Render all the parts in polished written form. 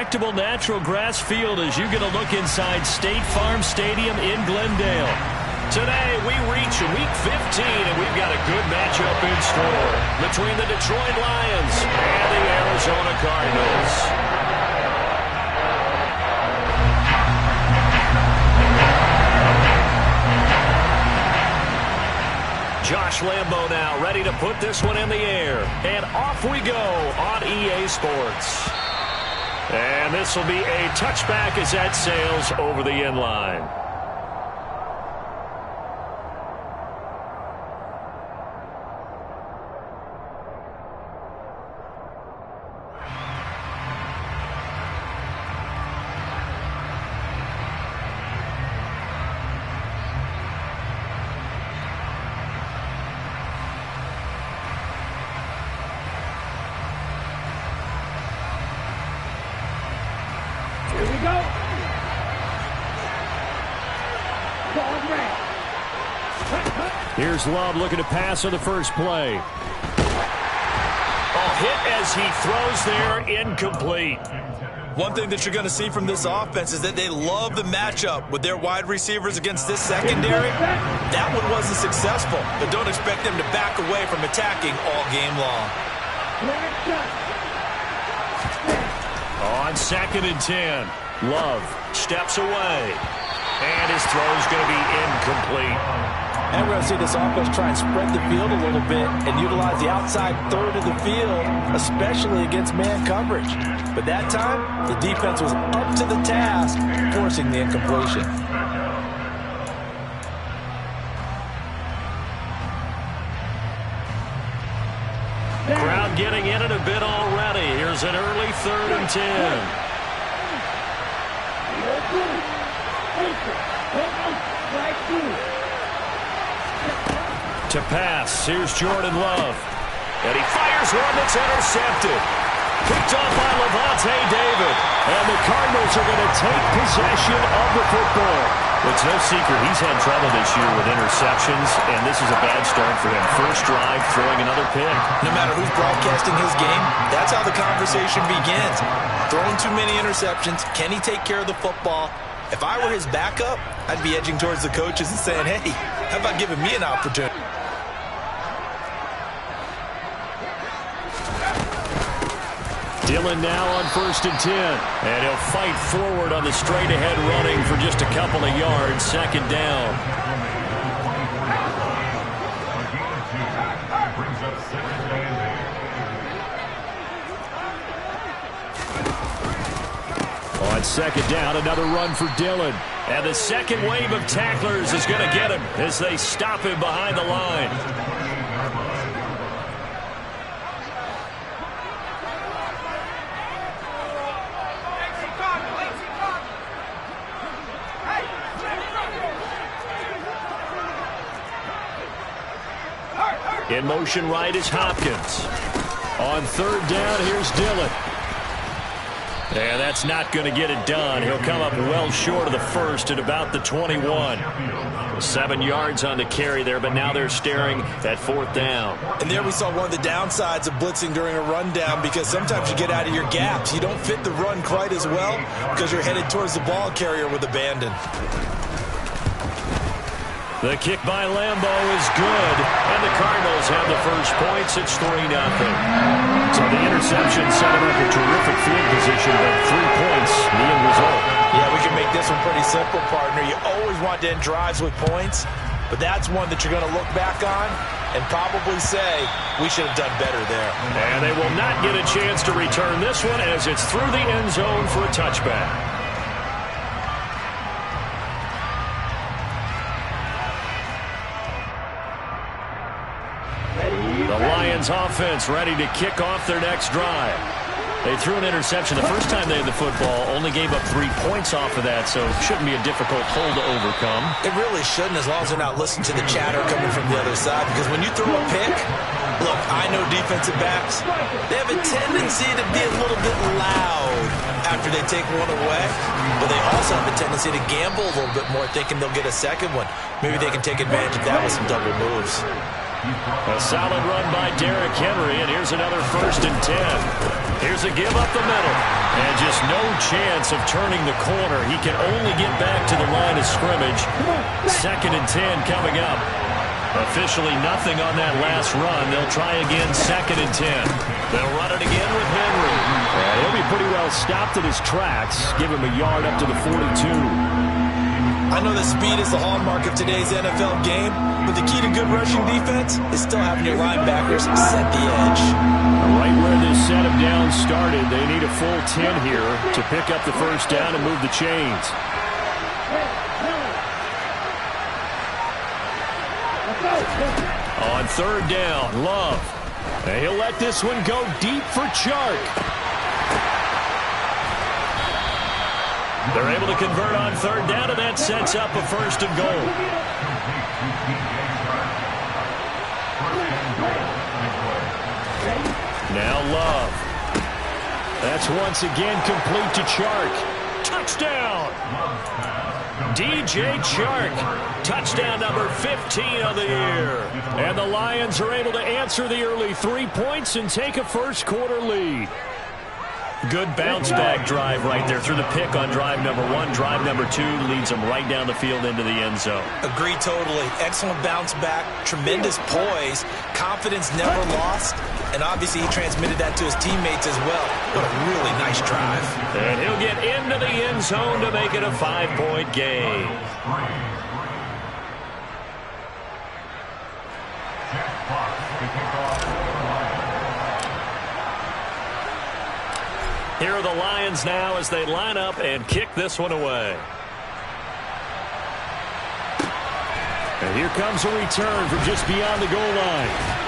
respectable natural grass field as you get a look inside State Farm Stadium in Glendale. Today, we reach Week 15, and we've got a good matchup in store between the Detroit Lions and the Arizona Cardinals. Josh Lambo now ready to put this one in the air. And off we go on EA Sports. And this will be a touchback as that sails over the end line. Here's Love looking to pass on the first play. Hit as he throws there, incomplete. One thing that you're going to see from this offense is that they love the matchup with their wide receivers against this secondary. That one wasn't successful, but don't expect them to back away from attacking all game long. On 2nd and 10, Love steps away, and his throw's going to be incomplete. And we're going to see this offense try and spread the field a little bit and utilize the outside third of the field, especially against man coverage. But that time, the defense was up to the task, forcing the incompletion. Crowd getting in it a bit already. Here's an early 3rd and 10. To pass, here's Jordan Love. And he fires one that's intercepted. Picked off by Levante David. And the Cardinals are going to take possession of the football. It's no secret he's had trouble this year with interceptions, and this is a bad start for him. First drive, throwing another pick. No matter who's broadcasting his game, that's how the conversation begins. Throwing too many interceptions, can he take care of the football? If I were his backup, I'd be edging towards the coaches and saying, hey, how about giving me an opportunity? Dillon now on 1st and 10. And he'll fight forward on the straight-ahead running for just a couple of yards. 2nd down. On 2nd down, another run for Dillon. And the second wave of tacklers is going to get him as they stop him behind the line. In motion right is Hopkins. On 3rd down, here's Dillon. And that's not going to get it done. He'll come up well short of the first at about the 21. 7 yards on the carry there, but now they're staring at 4th down. And there we saw one of the downsides of blitzing during a rundown, because sometimes you get out of your gaps. You don't fit the run quite as well because you're headed towards the ball carrier with abandon. The kick by Lambo is good, and the Cardinals have the first points. It's 3-0. So the interception set him up a terrific field position, but 3 points, the end result. Yeah, we can make this one pretty simple, partner. You always want to end drives with points, but that's one that you're going to look back on and probably say, we should have done better there. And they will not get a chance to return this one as it's through the end zone for a touchback. The Lions offense ready to kick off their next drive. They threw an interception the first time they had the football, only gave up 3 points off of that, so it shouldn't be a difficult hole to overcome. It really shouldn't, as long as they're not listening to the chatter coming from the other side, because when you throw a pick, look, I know defensive backs, they have a tendency to be a little bit loud after they take one away, but they also have a tendency to gamble a little bit more, thinking they'll get a second one. Maybe they can take advantage of that with some double moves. A solid run by Derrick Henry, and here's another 1st and 10. Here's a give up the middle. And just no chance of turning the corner. He can only get back to the line of scrimmage. 2nd and 10 coming up. Officially nothing on that last run. They'll try again 2nd and 10. They'll run it again with Henry. And he'll be pretty well stopped at his tracks. Give him a yard up to the 42. I know that speed is the hallmark of today's NFL game, but the key to good rushing defense is still having your linebackers set the edge. Right where this set of downs started, they need a full 10 here to pick up the first down and move the chains. On 3rd down, Love. And he'll let this one go deep for Chark. They're able to convert on 3rd down, and that sets up a 1st and goal. Now Love. That's once again complete to Chark. Touchdown! DJ Chark. Touchdown number 15 of the year. And the Lions are able to answer the early 3 points and take a first-quarter lead. Good bounce-back drive right there through the pick on drive number 1. Drive number 2 leads them right down the field into the end zone. Agree totally. Excellent bounce-back, tremendous poise, confidence never lost, and obviously he transmitted that to his teammates as well. What a really nice drive. And he'll get into the end zone to make it a 5-point game. Here are the Lions now as they line up and kick this one away. And here comes a return from just beyond the goal line.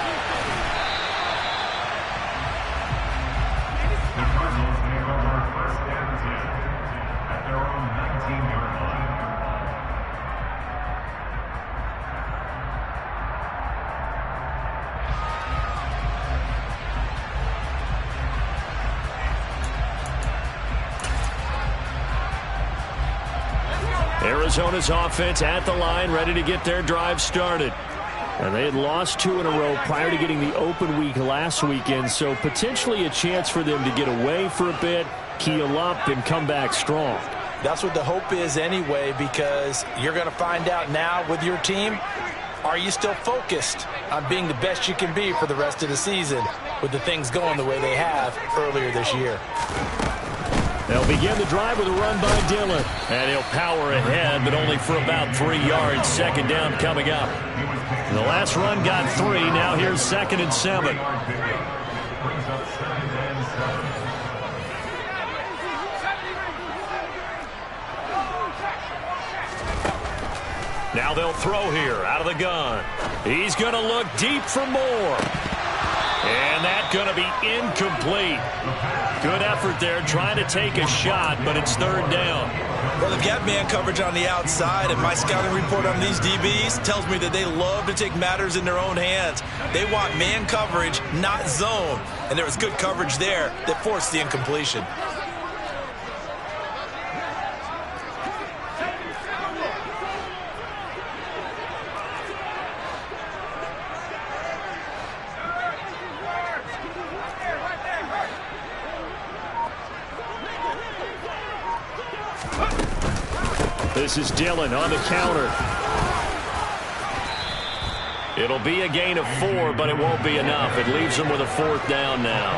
Arizona's offense at the line, ready to get their drive started. And they had lost 2 in a row prior to getting the open week last weekend, so potentially a chance for them to get away for a bit, keel up, and come back strong. That's what the hope is anyway, because you're going to find out now with your team, are you still focused on being the best you can be for the rest of the season with the things going the way they have earlier this year? They'll begin the drive with a run by Dillon. And he'll power ahead, but only for about 3 yards. 2nd down coming up. The last run got 3. Now here's 2nd and 7. Now they'll throw here out of the gun. He's going to look deep for more. And that's going to be incomplete. Good effort there trying to take a shot, but it's 3rd down. Well, they've got man coverage on the outside, and my scouting report on these DBs tells me that they love to take matters in their own hands. They want man coverage, not zone. And there was good coverage there that forced the incompletion. This is Dillon on the counter. It'll be a gain of 4, but it won't be enough. It leaves them with a 4th down now.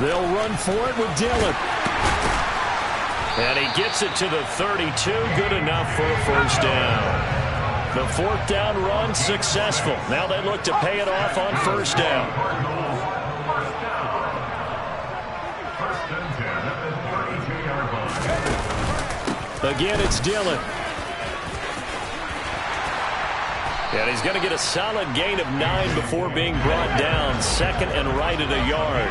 They'll run for it with Dillon. And he gets it to the 32. Good enough for a 1st down. The 4th down run successful. Now they look to pay it off on 1st down. Again, it's Dillon. And he's going to get a solid gain of 9 before being brought down. 2nd and right at a yard.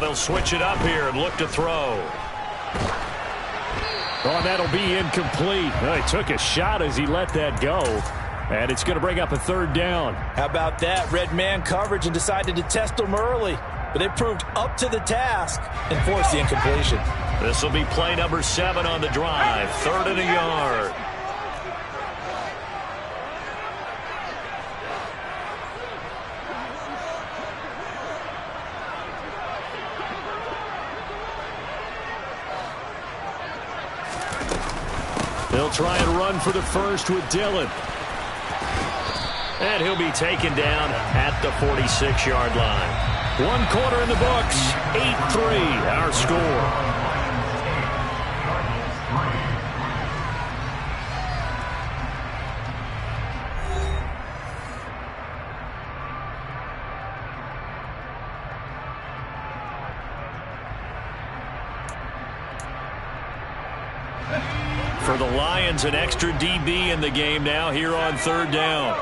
they'll switch it up here and look to throw. Oh, that'll be incomplete. Well, he took a shot as he let that go. And it's going to bring up a third down. How about that? Red man coverage and decided to test them early. But they proved up to the task and forced the incompletion. This will be play number 7 on the drive. 3rd and a yard. They'll try and run for the first with Dillon. And he'll be taken down at the 46-yard line. 1 quarter in the books. 8-3 our score. For the Lions, an extra DB in the game now here on 3rd down.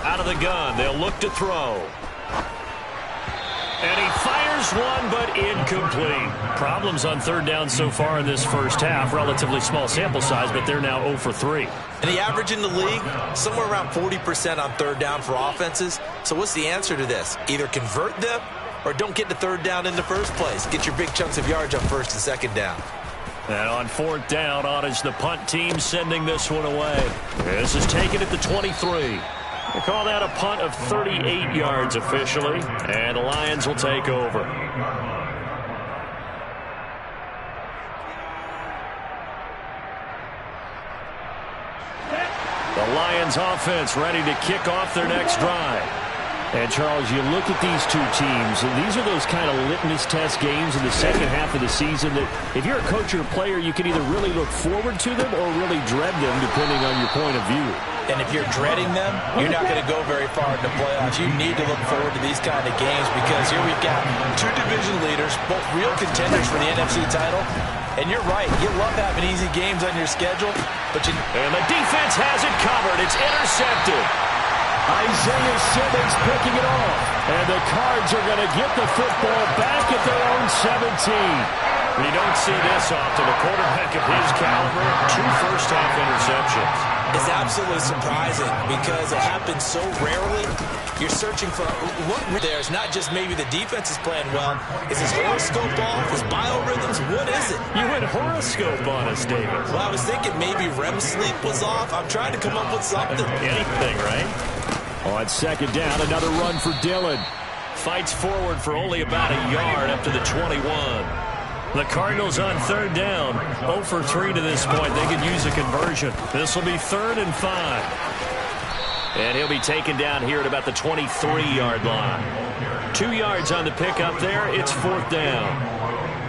Out of the gun, they'll look to throw. And he fires one, but incomplete. Problems on 3rd down so far in this first half. Relatively small sample size, but they're now 0 for 3. And the average in the league, somewhere around 40% on 3rd down for offenses. So what's the answer to this? Either convert them or don't get to 3rd down in the first place. Get your big chunks of yards on 1st and 2nd down. And on 4th down, on is the punt team sending this one away. This is taken at the 23. They call that a punt of 38 yards officially, and the Lions will take over. The Lions offense ready to kick off their next drive. And, Charles, you look at these two teams, and these are those kind of litmus test games in the second half of the season that if you're a coach or a player, you can either really look forward to them or really dread them, depending on your point of view. And if you're dreading them, you're not going to go very far in the playoffs. You need to look forward to these kind of games because here we've got 2 division leaders, both real contenders for the NFC title. And you're right, you love having easy games on your schedule. And the defense has it covered. It's intercepted. Isaiah Simmons picking it off. And the Cards are going to get the football back at their own 17. You don't see this often. A quarterback of his caliber, 2 first-half interceptions. It's absolutely surprising because it happens so rarely. You're searching for what there's not just maybe the defense is playing well. Is his horoscope off? His biorhythms? What is it? You went horoscope on us, David. Well, I was thinking maybe REM sleep was off. I'm trying to come up with something. Anything, right? On 2nd down, another run for Dillon. Fights forward for only about a yard up to the 21. The Cardinals on 3rd down. 0 for 3 to this point. They could use a conversion. This will be 3rd and 5. And he'll be taken down here at about the 23-yard line. 2 yards on the pickup there. It's 4th down.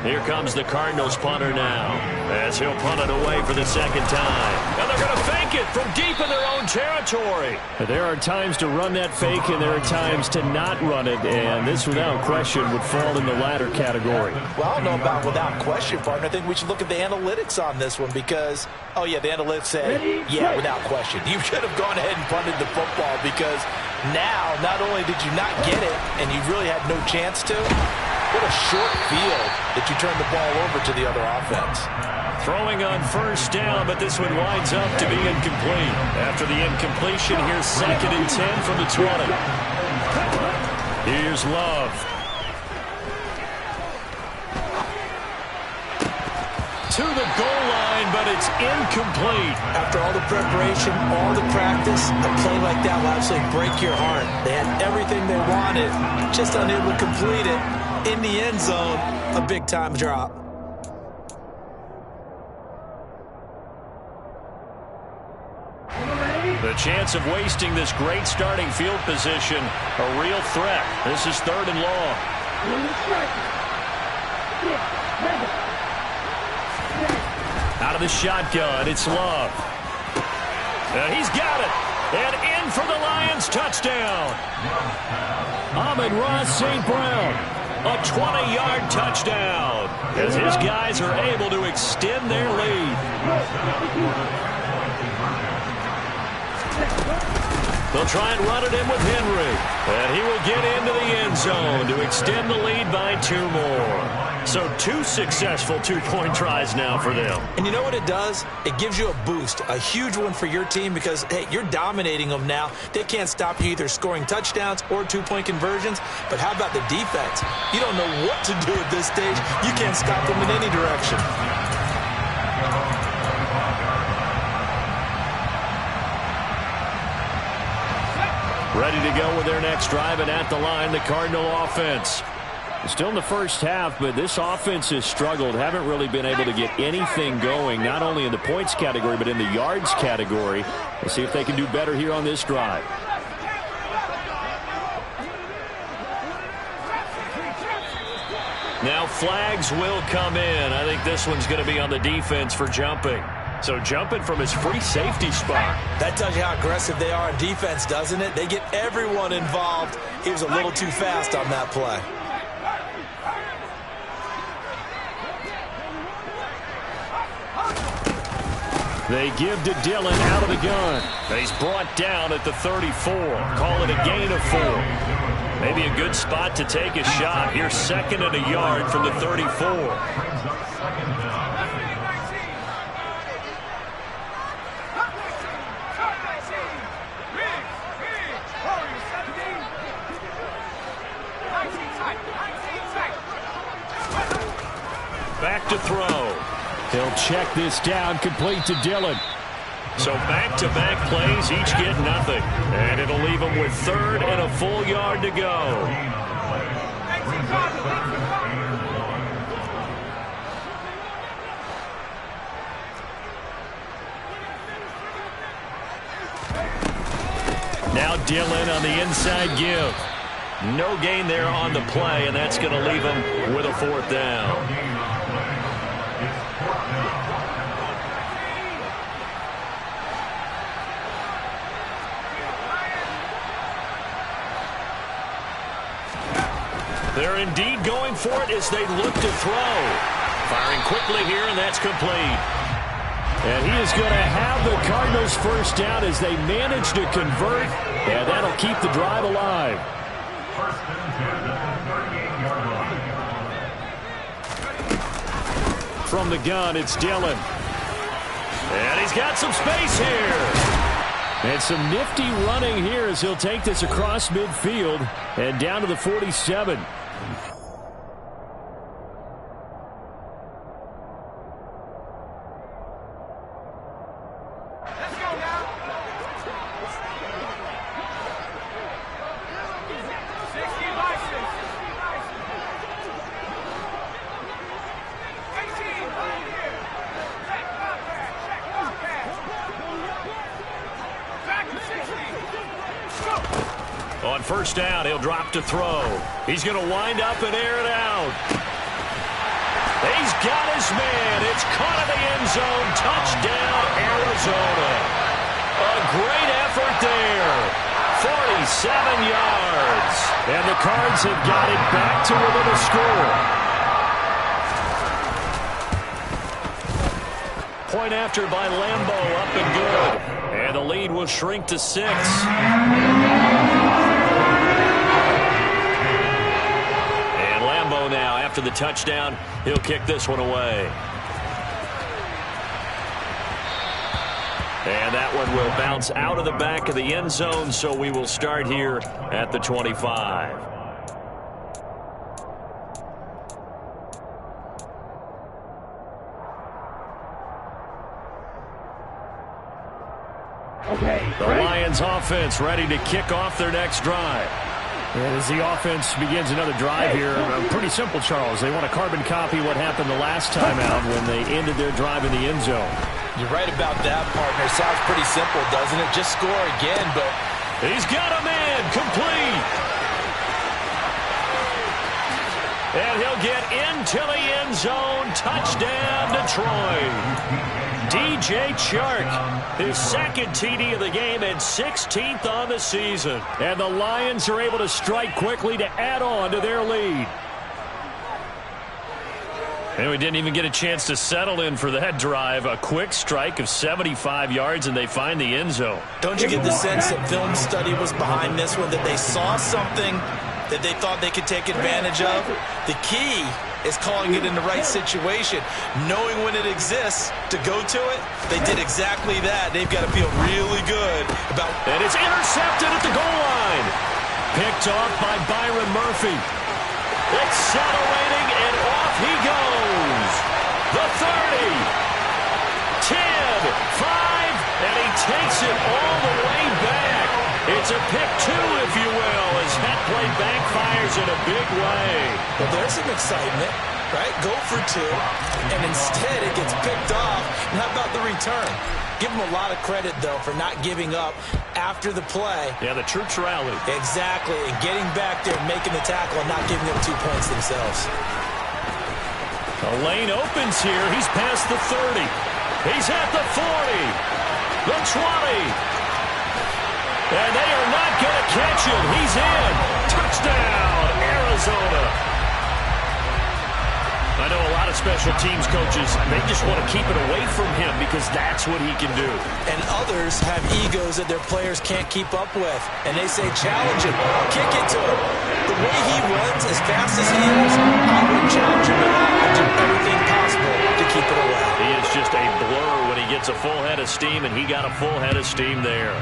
Here comes the Cardinals punter now as he'll punt it away for the 2nd time. And they're going to fake it from deep in their own territory. There are times to run that fake and there are times to not run it, and this without question would fall in the latter category. Well, I don't know about without question, partner. I think we should look at the analytics on this one because, oh yeah, the analytics say, yeah, without question. You should have gone ahead and punted the football because now not only did you not get it and you really had no chance to, what a short field that you turn the ball over to the other offense. Throwing on 1st down, but this one winds up to be incomplete. After the incompletion, here's 2nd and 10 from the 20. Here's Love. To the goal line, but it's incomplete. After all the preparation, all the practice, a play like that will absolutely break your heart. They had everything they wanted, just unable to complete it. In the end zone, a big-time drop. The chance of wasting this great starting field position, a real threat. This is 3rd and long. Out of the shotgun, it's Love. And he's got it. And in for the Lions touchdown. Amon-Ra St. Brown. A 20-yard touchdown as his guys are able to extend their lead. They'll try and run it in with Henry. And he will get into the end zone to extend the lead by 2 more. So 2 successful two-point tries now for them. And you know what it does? It gives you a boost, a huge one for your team because, hey, you're dominating them now. They can't stop you either scoring touchdowns or two-point conversions. But how about the defense? You don't know what to do at this stage. You can't stop them in any direction. Ready to go with their next drive, and at the line, the Cardinal offense. Still in the first half, but this offense has struggled. Haven't really been able to get anything going, not only in the points category, but in the yards category. We'll see if they can do better here on this drive. Now flags will come in. I think this one's going to be on the defense for jumping. So jumping from his free safety spot. That tells you how aggressive they are on defense, doesn't it? They get everyone involved. He was a little too fast on that play. They give to Dillon out of the gun. He's brought down at the 34. Call it a gain of 4. Maybe a good spot to take a shot. Here's 2nd and a yard from the 34. Back to throw. He'll check this down, complete to Dillon. So back-to-back plays, each get nothing. And it'll leave them with 3rd and a full yard to go. Now Dillon on the inside give. No gain there on the play, and that's going to leave them with a 4th down. They're indeed going for it as they look to throw. Firing quickly here, and that's complete. And he is going to have the Cardinals' first down as they manage to convert, and that'll keep the drive alive. From the gun, it's Dillon. And he's got some space here. And some nifty running here as he'll take this across midfield and down to the 47. On first down, he'll drop to throw. He's going to wind up and air it out. He's got his man. It's caught in the end zone. Touchdown, Arizona. A great effort there. 47 yards. And the Cards have got it back to within a score. Point after by Lambo, up and good. And the lead will shrink to 6. And Lambo now, after the touchdown, he'll kick this one away. And that one will bounce out of the back of the end zone, so we will start here at the 25. The Lions offense ready to kick off their next drive. And as the offense begins another drive here, pretty simple, Charles. They want to carbon copy what happened the last time out when they ended their drive in the end zone. You're right about that, partner. Sounds pretty simple, doesn't it? Just score again, but... He's got a man, complete. And he'll get into the end zone. Touchdown, Detroit. DJ Chark, his second TD of the game and 16th on the season. And the Lions are able to strike quickly to add on to their lead. And we didn't even get a chance to settle in for that drive. A quick strike of 75 yards, and they find the end zone. Don't you get the sense that film study was behind this one, that they saw something that they thought they could take advantage of? The key is calling it in the right situation, knowing when it exists to go to it. They did exactly that. They've got to feel really good about. And it's intercepted at the goal line. Picked off by Byron Murphy. Accelerating, and off he goes. The 30, 10, 5, and he takes it all the way back. It's a pick two, if you will, as that play backfires in a big way. Well, there's some excitement, right? Go for two, and instead it gets picked off. And how about the return? Give him a lot of credit, though, for not giving up after the play. Yeah, the troops rallied. Exactly, and getting back there, making the tackle, and not giving them 2 points themselves. The lane opens here. He's past the 30. He's at the 40. The 20. And they are not going to catch him. He's in. Touchdown, Arizona. I know a lot of special teams coaches, they just want to keep it away from him because that's what he can do. And others have egos that their players can't keep up with. And they say, challenge him, kick it to him. The way he runs as fast as he is, I wouldn't challenge him at all. I do everything possible to keep it away. He is just a blur when he gets a full head of steam, and he got a full head of steam there.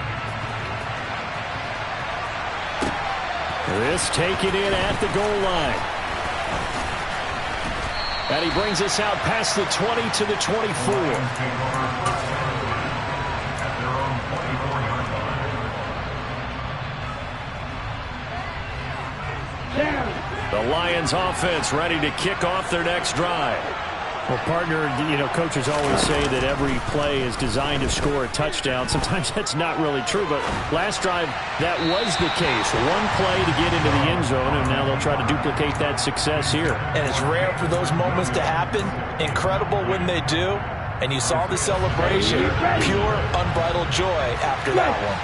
This taken in at the goal line. And he brings us out past the 20 to the 24. The Lions offense ready to kick off their next drive. Well, partner, you know, coaches always say that every play is designed to score a touchdown. Sometimes that's not really true, but last drive, that was the case. One play to get into the end zone, and now they'll try to duplicate that success here. And it's rare for those moments to happen. Incredible when they do. And you saw the celebration. Pure, unbridled joy after that one.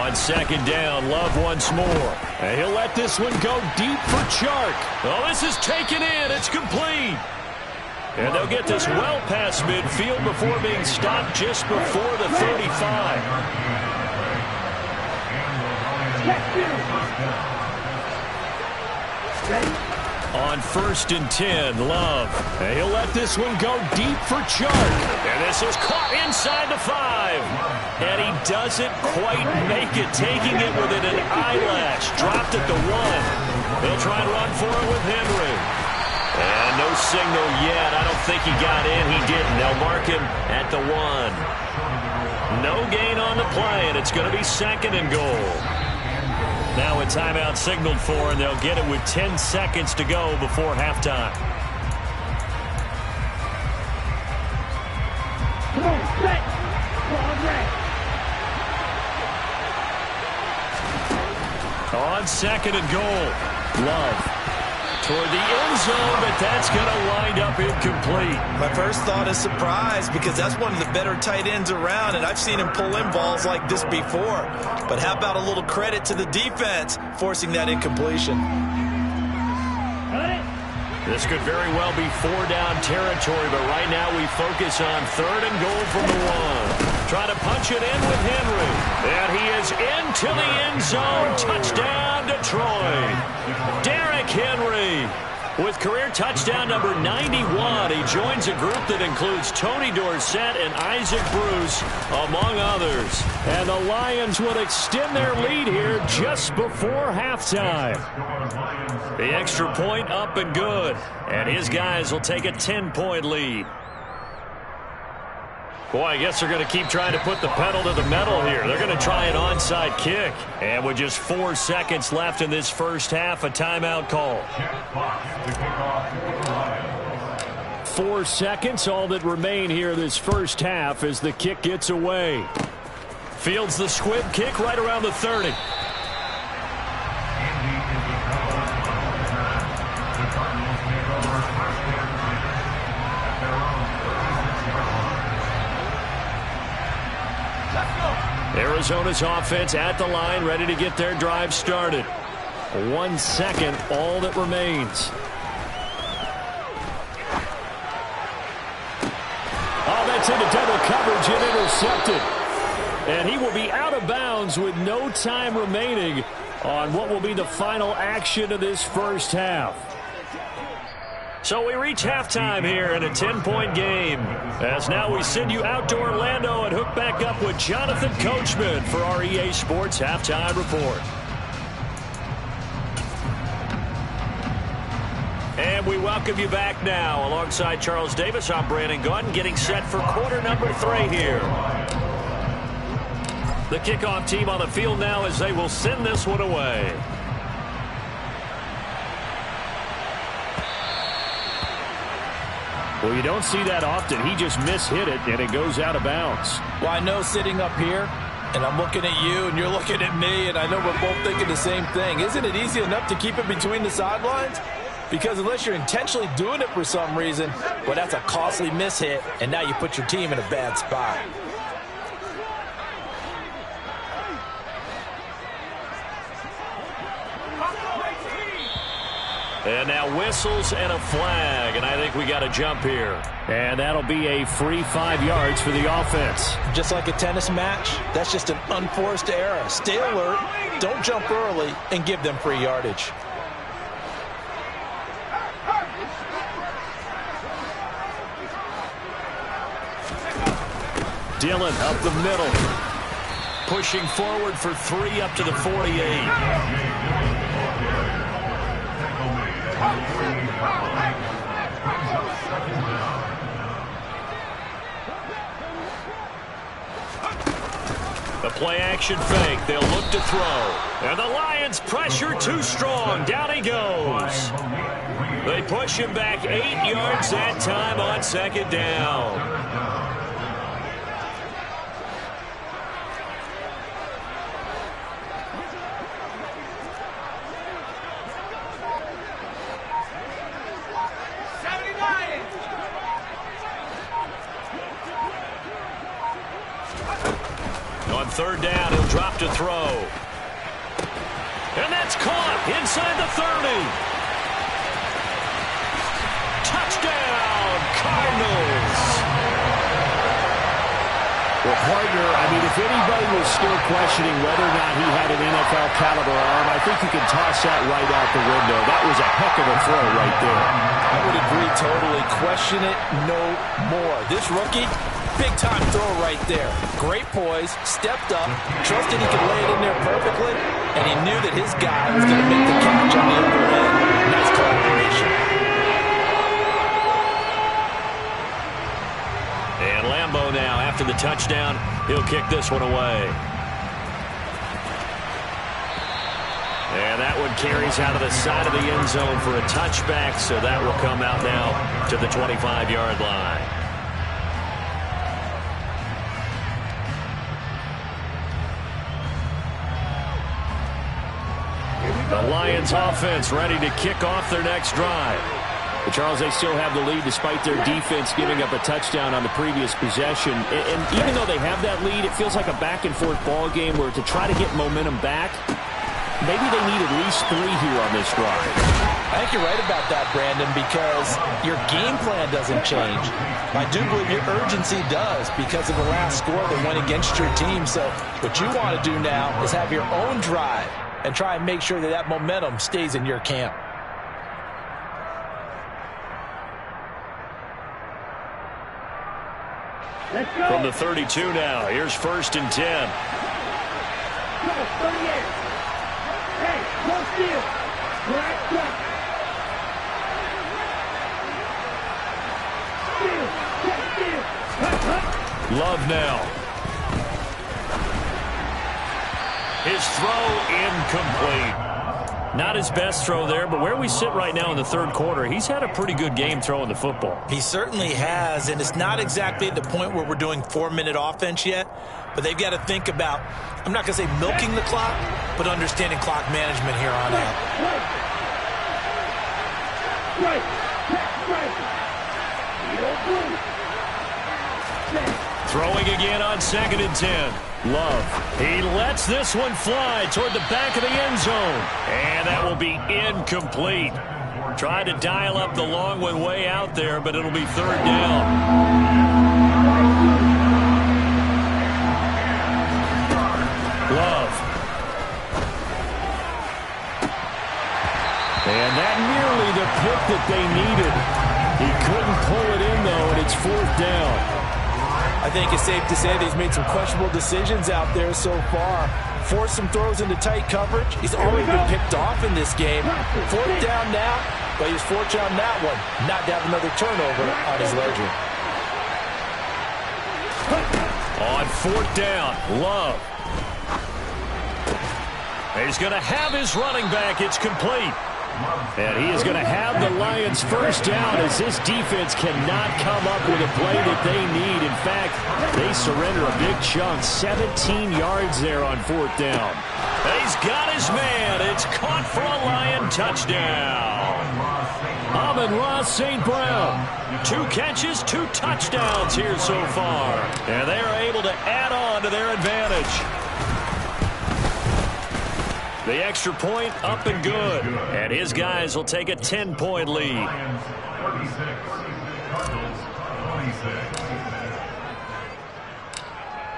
On second down, Love once more. And he'll let this one go deep for Chark. Oh, this is taken in. It's complete. And they'll get this well past midfield before being stopped just before the 35. On 1st and 10, Love. And he'll let this one go deep for Chark. And this is caught inside the 5. And he doesn't quite make it, taking it within an eyelash. Dropped at the 1. They'll try and run for it with Henry. And no signal yet. I don't think he got in. He didn't. They'll mark him at the 1. No gain on the play, and it's going to be 2nd and goal. Now a timeout signaled for, and they'll get it with 10 seconds to go before halftime. Come on, set. On 2nd and goal, Love toward the end zone, but that's going to wind up incomplete. My first thought is surprise, because that's one of the better tight ends around, and I've seen him pull in balls like this before. But how about a little credit to the defense forcing that incompletion? This could very well be 4-down territory, but right now we focus on 3rd and goal from the 1. Trying to punch it in with Henry. And he is into the end zone. Touchdown, Detroit. Derrick Henry with career touchdown number 91. He joins a group that includes Tony Dorsett and Isaac Bruce, among others. And the Lions will extend their lead here just before halftime. The extra point up and good. And his guys will take a 10-point lead. Boy, I guess they're going to keep trying to put the pedal to the metal here. They're going to try an onside kick. And with just 4 seconds left in this first half, a timeout call. 4 seconds, all that remain here this first half as the kick gets away. Fields the squib kick right around the 30. Arizona's offense at the line, ready to get their drive started. 1 second, all that remains. Oh, that's into double coverage and intercepted. And he will be out of bounds with no time remaining on what will be the final action of this first half. So we reach halftime here in a 10-point game. As now we send you out to Orlando and hook back up with Jonathan Coachman for our EA Sports Halftime Report. And we welcome you back now. Alongside Charles Davis, I'm Brandon Gunn, getting set for quarter number 3 here. The kickoff team on the field now as they will send this one away. Well, you don't see that often. He just mishit it, and it goes out of bounds. Well, I know sitting up here, and I'm looking at you, and you're looking at me, and I know we're both thinking the same thing. Isn't it easy enough to keep it between the sidelines? Because unless you're intentionally doing it for some reason, well, that's a costly mishit, and now you put your team in a bad spot. And now whistles and a flag, and I think we got a jump here. And that'll be a free 5 yards for the offense. Just like a tennis match, that's just an unforced error. Stay alert, don't jump early, and give them free yardage. Dillon up the middle. Pushing forward for 3 up to the 48. The play-action fake. They'll look to throw. And the Lions pressure too strong. Down he goes. They push him back 8 yards that time on second down. On third down, he'll drop to throw. And that's caught inside the 30. Touchdown, Cardinals. Well, partner, I mean, if anybody was still questioning whether or not he had an NFL caliber arm, I think you can toss that right out the window. That was a heck of a throw right there. I would agree totally. Question it no more. This rookie, big-time throw right there. Great poise, stepped up, trusted he could lay it in there perfectly, and he knew that his guy was going to make the catch on the other end. Nice collaboration. And Lambeau now, after the touchdown, he'll kick this one away. And that one carries out of the side of the end zone for a touchback, so that will come out now to the 25-yard line. The Lions offense ready to kick off their next drive. But Charles, they still have the lead despite their defense giving up a touchdown on the previous possession. And even though they have that lead, it feels like a back-and-forth ball game where to try to get momentum back, maybe they need at least 3 here on this drive. I think you're right about that, Brandon, because your game plan doesn't change. I do believe your urgency does because of the last score that went against your team. So what you want to do now is have your own drive and try and make sure that that momentum stays in your camp. From the 32 now, here's 1st and 10. Love now. His throw incomplete. Not his best throw there, but where we sit right now in the third quarter, he's had a pretty good game throwing the football. He certainly has, and it's not exactly at the point where we're doing 4-minute offense yet, but they've got to think about, I'm not going to say milking the clock, but understanding clock management here on out. Throwing again on 2nd and 10. Love. He lets this one fly toward the back of the end zone. And that will be incomplete. Tried to dial up the long one way out there, but it'll be 3rd down. Love. And that nearly the pick that they needed. He couldn't pull it in, though, and it's 4th down. I think it's safe to say that he's made some questionable decisions out there so far. Forced some throws into tight coverage. He's already been picked off in this game. 4th down now, but he was fortunate on that one not to have another turnover on his ledger. On 4th down, Love. He's going to have his running back. It's complete. And he is going to have the Lions' 1st down as this defense cannot come up with a play that they need. In fact, they surrender a big chunk, 17 yards there on 4th down. He's got his man. It's caught for a Lion touchdown. Amon-Ra St. Brown. 2 catches, 2 touchdowns here so far. And they are able to add on to their advantage. The extra point up and good. And his guys will take a 10-point lead.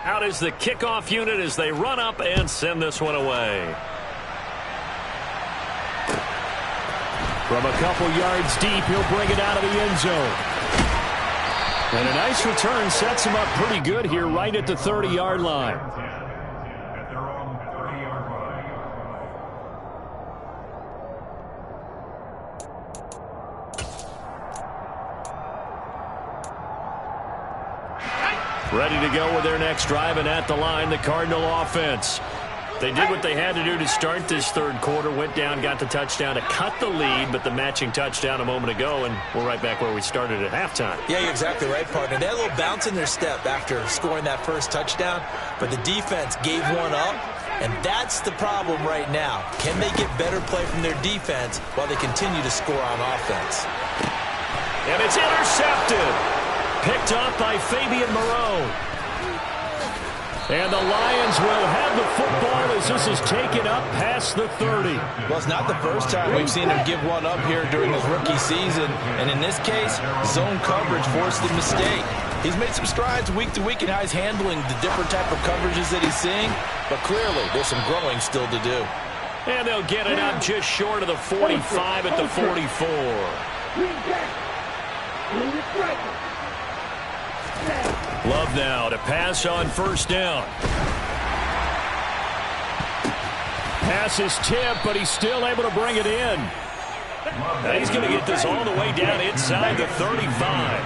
Out is the kickoff unit as they run up and send this one away. From a couple yards deep, he'll bring it out of the end zone. And a nice return sets him up pretty good here right at the 30-yard line. Ready to go with their next drive, and at the line, the Cardinal offense. They did what they had to do to start this 3rd quarter, went down, got the touchdown to cut the lead, but the matching touchdown a moment ago, and we're right back where we started at halftime. Yeah, you're exactly right, partner. They had a little bounce in their step after scoring that first touchdown, but the defense gave one up, and that's the problem right now. Can they get better play from their defense while they continue to score on offense? And it's intercepted. Picked up by Fabian Moreau. And the Lions will have the football as this is taken up past the 30. Well, it's not the first time we've seen him give one up here during his rookie season. And in this case, zone coverage forced the mistake. He's made some strides week to week in how he's handling the different type of coverages that he's seeing. But clearly, there's some growing still to do. And they'll get it up just short of the 45 at the 44. Love now to pass on 1st down. Pass is tipped, but he's still able to bring it in. Now he's going to get this all the way down inside the 35.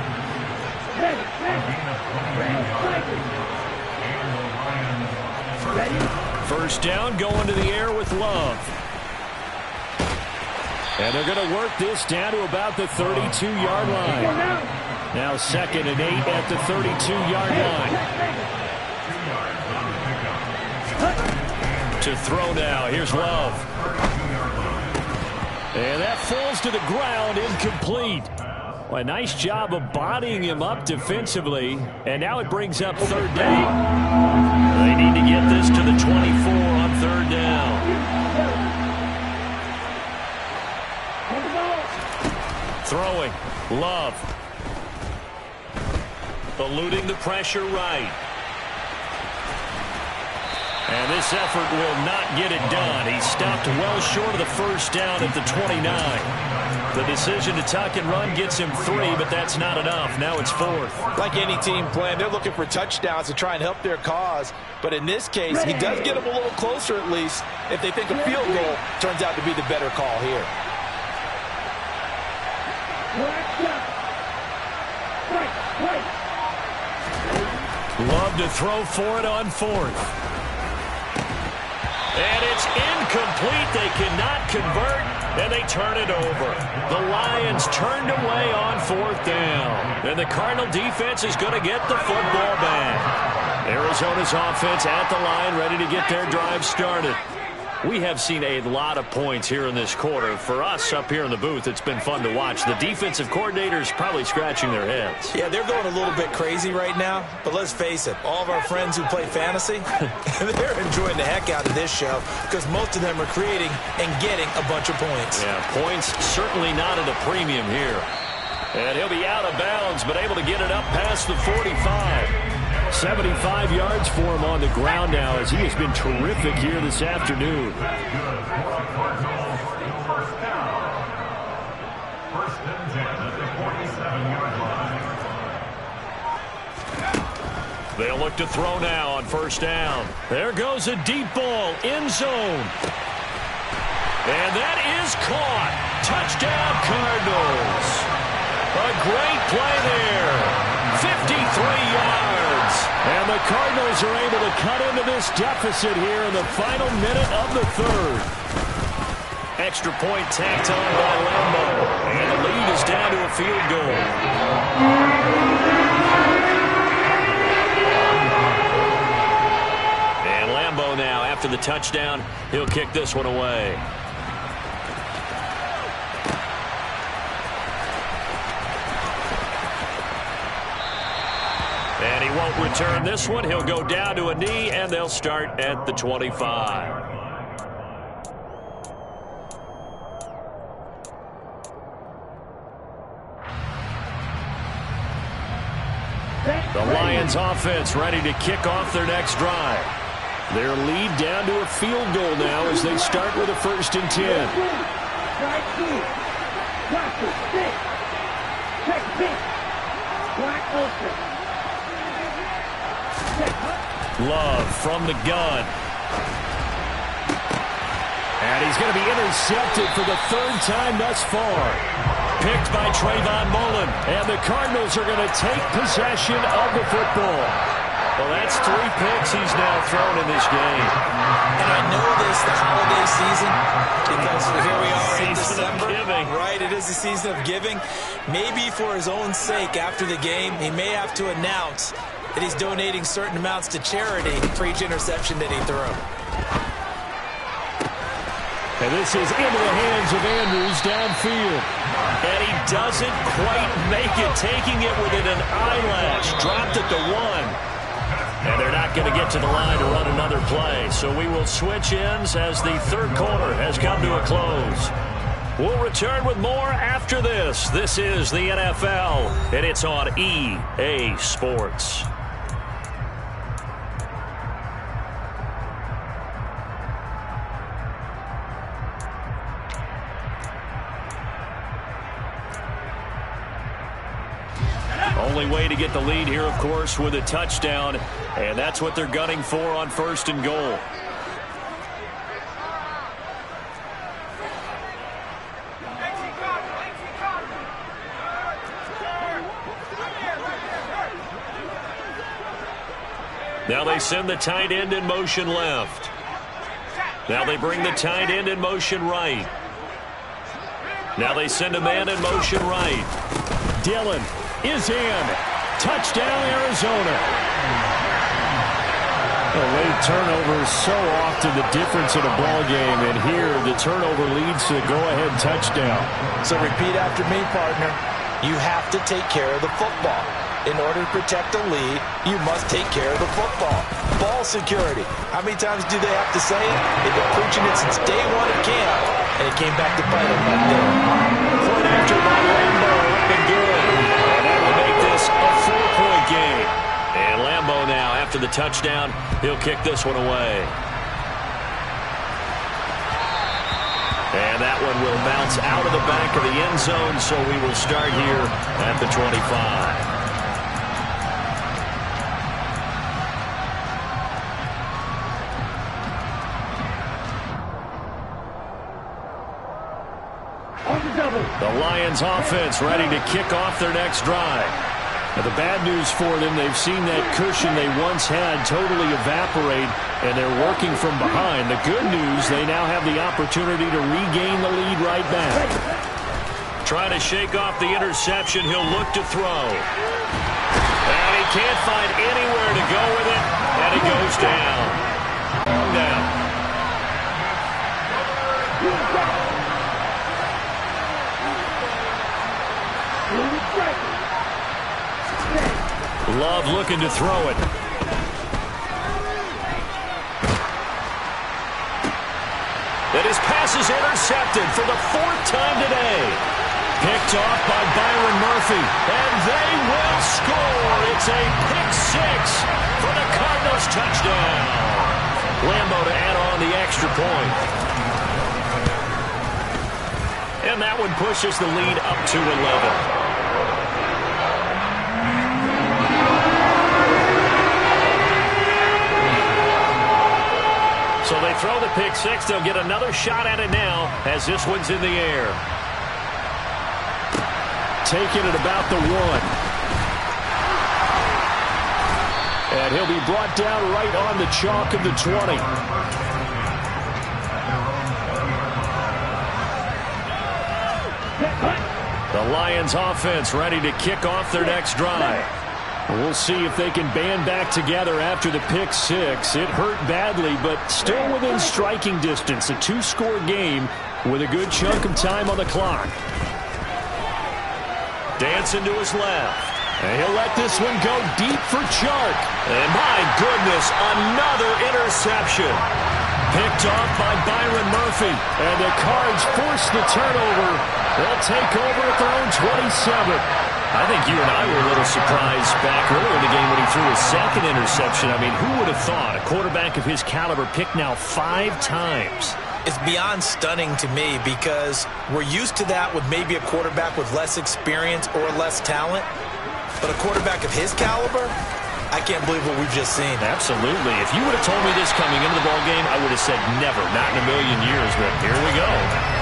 First down going to the air with Love. And they're going to work this down to about the 32-yard line. Now 2nd and 8 at the 32-yard line. To throw now. Here's Love. And that falls to the ground, incomplete. Well, a nice job of bodying him up defensively. And now it brings up 3rd down. They need to get this to the 24 on 3rd down. Throwing. Love. Eluding the pressure right. And this effort will not get it done. He stopped well short of the 1st down at the 29. The decision to tuck and run gets him 3, but that's not enough. Now it's 4th. Like any team playing, they're looking for touchdowns to try and help their cause. But in this case, he does get them a little closer at least if they think a field goal turns out to be the better call here. Love to throw for it on 4th. And it's incomplete. They cannot convert, and they turn it over. The Lions turned away on 4th down. And the Cardinal defense is going to get the football back. Arizona's offense at the line, ready to get their drive started. We have seen a lot of points here in this quarter. For us up here in the booth, it's been fun to watch. The defensive coordinators probably scratching their heads. Yeah, they're going a little bit crazy right now, but let's face it, all of our friends who play fantasy, they're enjoying the heck out of this show because most of them are creating and getting a bunch of points. Yeah, points certainly not at a premium here. And he'll be out of bounds, but able to get it up past the 45. 75 yards for him on the ground now as he has been terrific here this afternoon. They'll look to throw now on first down. There goes a deep ball, end zone. And that is caught. Touchdown, Cardinals. A great play there. 53 yards. And the Cardinals are able to cut into this deficit here in the final minute of the third. Extra point tacked on by Lambo. And the lead is down to a field goal. And Lambo now, after the touchdown, he'll kick this one away. And he won't return this one. He'll go down to a knee, and they'll start at the 25. The Lions offense ready to kick off their next drive. Their lead down to a field goal now as they start with a 1st and 10. Love from the gun. And he's going to be intercepted for the 3rd time thus far. Picked by Trayvon Mullen. And the Cardinals are going to take possession of the football. Well, that's 3 picks he's now thrown in this game. And I know this, the holiday season, because here we are in December. Right, it is the season of giving. Maybe for his own sake after the game, he may have to announce that he's donating certain amounts to charity for each interception that he threw. And this is into the hands of Andrews downfield. And he doesn't quite make it, taking it within an eyelash. Dropped at the 1. And they're not going to get to the line to run another play. So we will switch ends as the 3rd quarter has come to a close. We'll return with more after this. This is the NFL, and it's on EA Sports. Only way to get the lead here, of course, with a touchdown, and that's what they're gunning for on 1st and goal. Now they send the tight end in motion left. Now they bring the tight end in motion right. Now they send a man in motion right. Dillon is in. Touchdown, Arizona. A late turnover is so often the difference in a ball game, and here the turnover leads to a go-ahead touchdown. So repeat after me, partner. You have to take care of the football. In order to protect a lead, you must take care of the football. Ball security. How many times do they have to say it? They've been preaching it since day 1 of camp, and it came back to bite them right there. Point after by Lambo, up and good. And that will make this a 4-point game. And Lambo now, after the touchdown, he'll kick this one away. And that one will bounce out of the back of the end zone, so we will start here at the 25. The Lions offense ready to kick off their next drive. Now, the bad news for them, they've seen that cushion they once had totally evaporate, and they're working from behind. The good news, they now have the opportunity to regain the lead right back. Trying to shake off the interception, he'll look to throw. And he can't find anywhere to go with it, and it goes down. Down. Love looking to throw it. And his pass is intercepted for the 4th time today. Picked off by Byron Murphy. And they will score. It's a pick 6 for the Cardinals touchdown. Lambo to add on the extra point. And that one pushes the lead up to 11. So they throw the pick 6. They'll get another shot at it now as this one's in the air. Taking it about the 1. And he'll be brought down right on the chalk of the 20. The Lions offense ready to kick off their next drive. We'll see if they can band back together after the pick 6. It hurt badly, but still within striking distance. A 2-score game with a good chunk of time on the clock. Dancing to his left. And he'll let this one go deep for Chark. And my goodness, another interception. Picked off by Byron Murphy. And the Cards force the turnover. They'll take over at their own 27. I think you and I were a little surprised back earlier in the game when he threw his 2nd interception. I mean, who would have thought a quarterback of his caliber picked now 5 times? It's beyond stunning to me because we're used to that with maybe a quarterback with less experience or less talent. But a quarterback of his caliber, I can't believe what we've just seen. Absolutely. If you would have told me this coming into the ballgame, I would have said never, not in a million years. But here we go.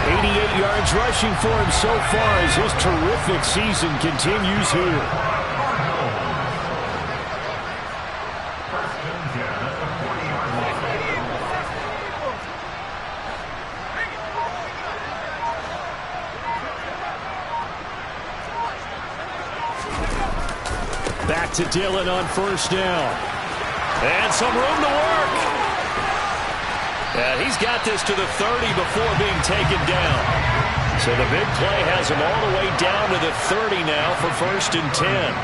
88 yards rushing for him so far as his terrific season continues here. Back to Dillon on 1st down. And some room to work. He's got this to the 30 before being taken down. So the big play has him all the way down to the 30 now for 1st and 10.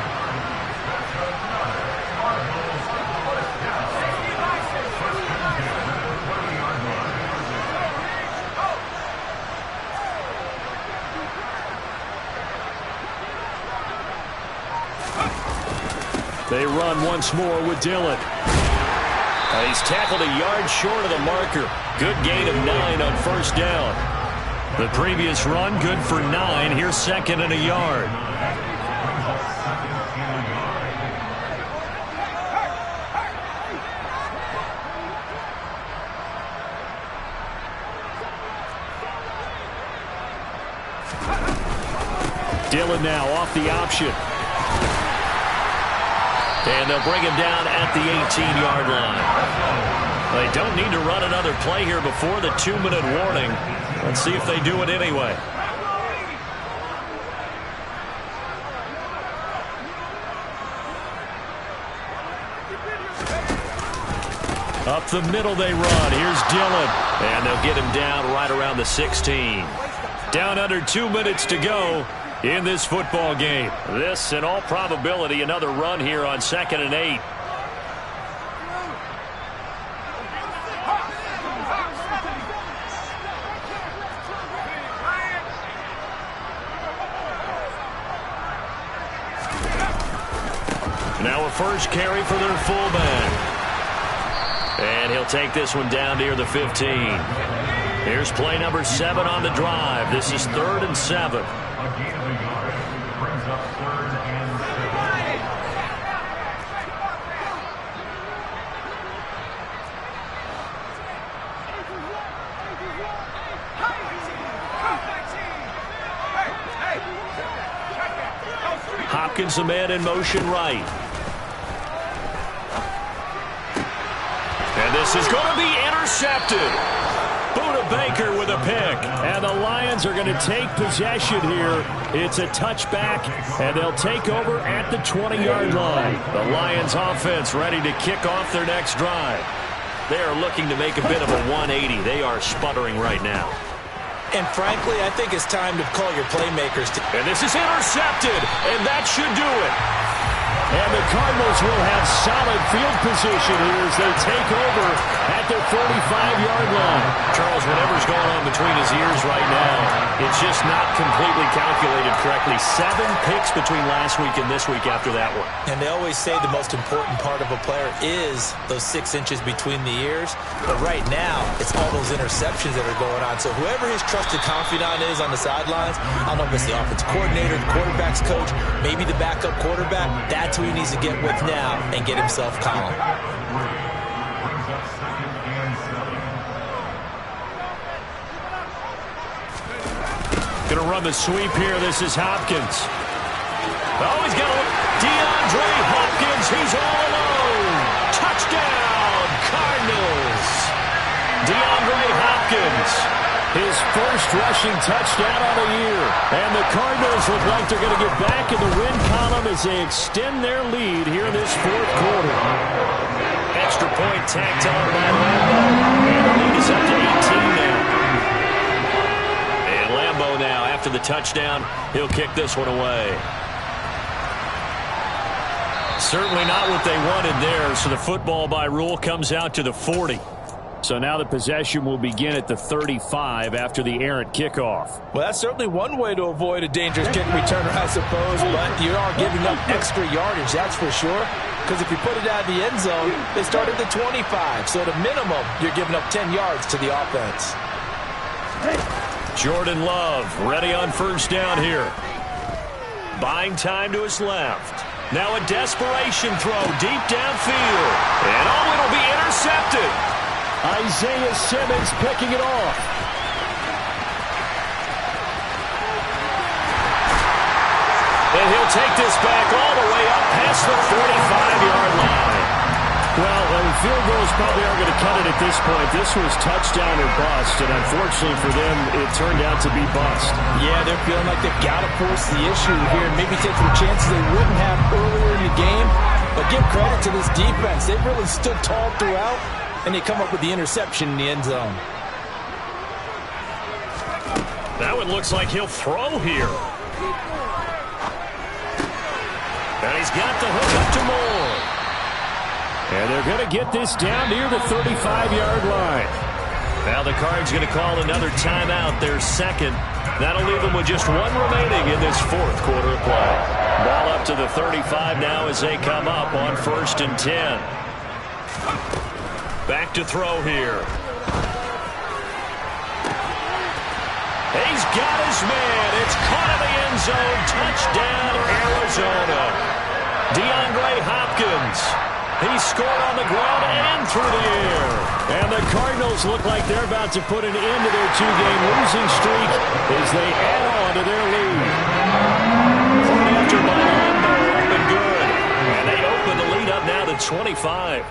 They run once more with Dillon. He's tackled a yard short of the marker. Good gain of 9 on 1st down. The previous run, good for 9. Here's 2nd and a yard. Dillon now off the option. And they'll bring him down at the 18-yard line. They don't need to run another play here before the 2-minute warning. Let's see if they do it anyway. Up the middle they run. Here's Dillon. And they'll get him down right around the 16. Down under 2 minutes to go in this football game. This, in all probability, another run here on 2nd and 8. Now a first carry for their fullback. And he'll take this one down near the 15. Here's play number 7 on the drive. This is 3rd and 7. Hopkins, a man in motion right. And this is going to be intercepted. Buda Baker with a pick. And the Lions are going to take possession here. It's a touchback, and they'll take over at the 20-yard line. The Lions offense ready to kick off their next drive. They are looking to make a bit of a 180. They are sputtering right now. And frankly, I think it's time to call your playmakers. And this is intercepted, and that should do it. And the Cardinals will have solid field position here as they take over at their 45-yard line. Charles, whatever's going on between his ears right now, it's just not completely calculated correctly. 7 picks between last week and this week after that one. And they always say the most important part of a player is those 6 inches between the ears. But right now, it's all those interceptions that are going on. So whoever his trusted confidant is on the sidelines, I don't know if it's the offensive coordinator, the quarterback's coach, maybe the backup quarterback, that's who he needs to get with now and get himself calm. Going to run the sweep here. This is Hopkins. Oh, he's got DeAndre Hopkins. He's all alone. Touchdown, Cardinals. DeAndre Hopkins. His first rushing touchdown on the year. And the Cardinals look like they're going to get back in the win column as they extend their lead here in this fourth quarter. Extra point tacked on by Lambo. And the lead is up to 18 now. And Lambo now, after the touchdown, he'll kick this one away. Certainly not what they wanted there, so the football by rule comes out to the 40. So now the possession will begin at the 35 after the errant kickoff. Well, that's certainly one way to avoid a dangerous kick returner, I suppose, but you are giving up extra yardage, that's for sure. Because if you put it out of the end zone, they start at the 25. So at a minimum, you're giving up 10 yards to the offense. Jordan Love ready on first down here. Buying time to his left. Now a desperation throw deep downfield. And oh, it'll be intercepted. Isaiah Simmons picking it off. And he'll take this back all the way up past the 45-yard line. Well, field goals probably aren't going to cut it at this point. This was touchdown or bust, and unfortunately for them, it turned out to be bust. Yeah, they're feeling like they've got to force the issue here and maybe take some chances they wouldn't have earlier in the game. But give credit to this defense. They've really stood tall throughout, and they come up with the interception in the end zone. That one looks like he'll throw here. And he's got the hook up to Moore. And they're going to get this down near the 35-yard line. Now the Cards going to call another timeout, their second. That'll leave them with just one remaining in this fourth quarter of play. Ball up to the 35 now as they come up on 1st and 10. Back to throw here. He's got his man. It's caught in the end zone. Touchdown, Arizona. DeAndre Hopkins. He scored on the ground and through the air. And the Cardinals look like they're about to put an end to their 2-game losing streak as they add on to their lead. Point after by Lambo, up and good. And they open the lead up now to 25.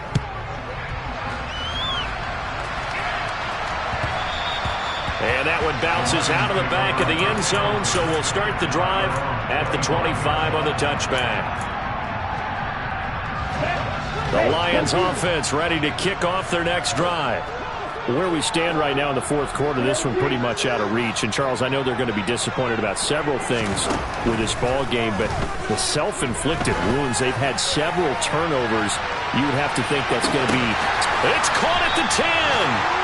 And that one bounces out of the back of the end zone, so we'll start the drive at the 25 on the touchback. The Lions offense ready to kick off their next drive. Where we stand right now in the fourth quarter, this one pretty much out of reach. And, Charles, I know they're going to be disappointed about several things with this ball game, but the self-inflicted wounds, they've had several turnovers. You would have to think that's going to be... It's caught at the 10.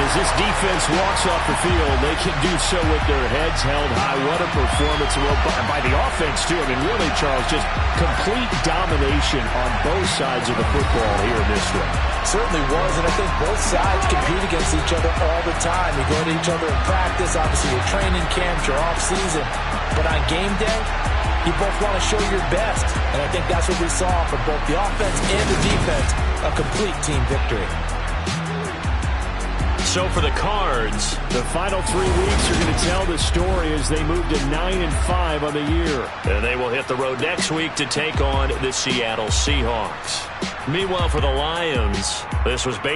As this defense walks off the field, they can do so with their heads held high. What a performance by the offense, too. I mean, really, Charles, just complete domination on both sides of the football here in this one. Certainly was, and I think both sides compete against each other all the time. You go to each other in practice, obviously your training camps, your off-season. But on game day, you both want to show your best. And I think that's what we saw from both the offense and the defense, a complete team victory. So for the Cards, the final 3 weeks are going to tell the story as they move to 9-5 on the year. And they will hit the road next week to take on the Seattle Seahawks. Meanwhile, for the Lions, this was based